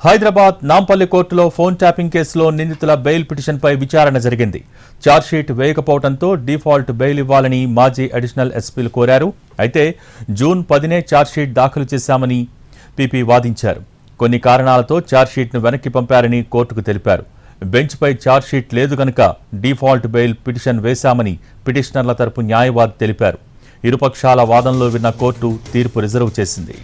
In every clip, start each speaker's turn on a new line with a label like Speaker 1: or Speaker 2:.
Speaker 1: హైదరాబాద్ నాంపల్లి కోర్టులో phone tapping కేసులో నిందితుల బెయిల్ పిటిషన్పై విచారణ జరిగింది. ఛార్జ్షీట్ వేయకపోవడంతో డిఫాల్ట్ బెయిల్ ఇవ్వాలని మాజీ అడిషనల్ ఎస్పీలు కోరారు. అయితే జూన్ 10నే ఛార్జ్షీట్ దాఖలు చేశామని పీపీ వాదించారు. కొన్ని కారణాలతో ఛార్జ్షీట్ను వెనక్కి పంపారని కోర్టుకు తెలిపారు. బెంచ్పై ఛార్జ్షీట్ లేదు గనుక డిఫాల్ట్ బెయిల్ పిటిషన్ వేశామని పిటిషనర్ల తరపు న్యాయవాది తెలిపారు. ఇరుపక్షాల వాదనలో విన్న కోర్టు తీర్పు రిజర్వ్ చేసింది.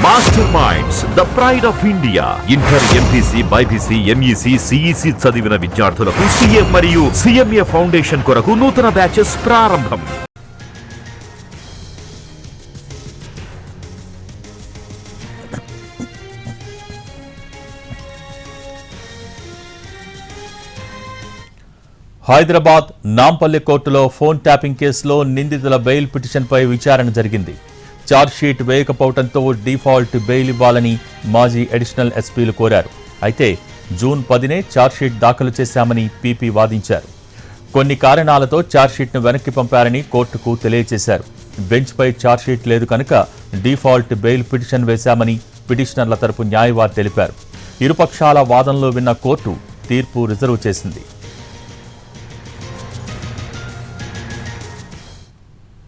Speaker 2: Master minds the pride of India. Inter, MPC, BiPC, MEC, CEC చదివిన విద్యార్థులకు సీఏ మరియు సిఎంఏ ఫౌండేషన్ కొరకు నూతన బ్యాచెస్ ప్రారంభం.
Speaker 1: హైదరాబాద్ నాంపల్లి కోర్టులో ఫోన్ ట్యాపింగ్ కేసులో నిందితుల బెయిల్ పిటిషన్పై విచారణ జరిగింది. ఛార్జ్షీట్ వేయకపోవడంతో డిఫాల్ట్ బెయిల్ ఇవ్వాలని మాజీ అడిషనల్ ఎస్పీలు కోరారు. అయితే జూన్ 10నే ఛార్జ్షీట్ దాఖలు చేశామని పీపీ వాదించారు. కొన్ని కారణాలతో ఛార్జ్షీట్ను వెనక్కి పంపారని కోర్టుకు తెలియజేశారు. బెంచ్పై ఛార్జ్షీట్ లేదు కనుక డిఫాల్ట్ బెయిల్ పిటిషన్ వేశామని పిటిషనర్ల తరపు న్యాయవాది తెలిపారు. ఇరుపక్షాల వాదనలో విన్న కోర్టు తీర్పు రిజర్వ్ చేసింది.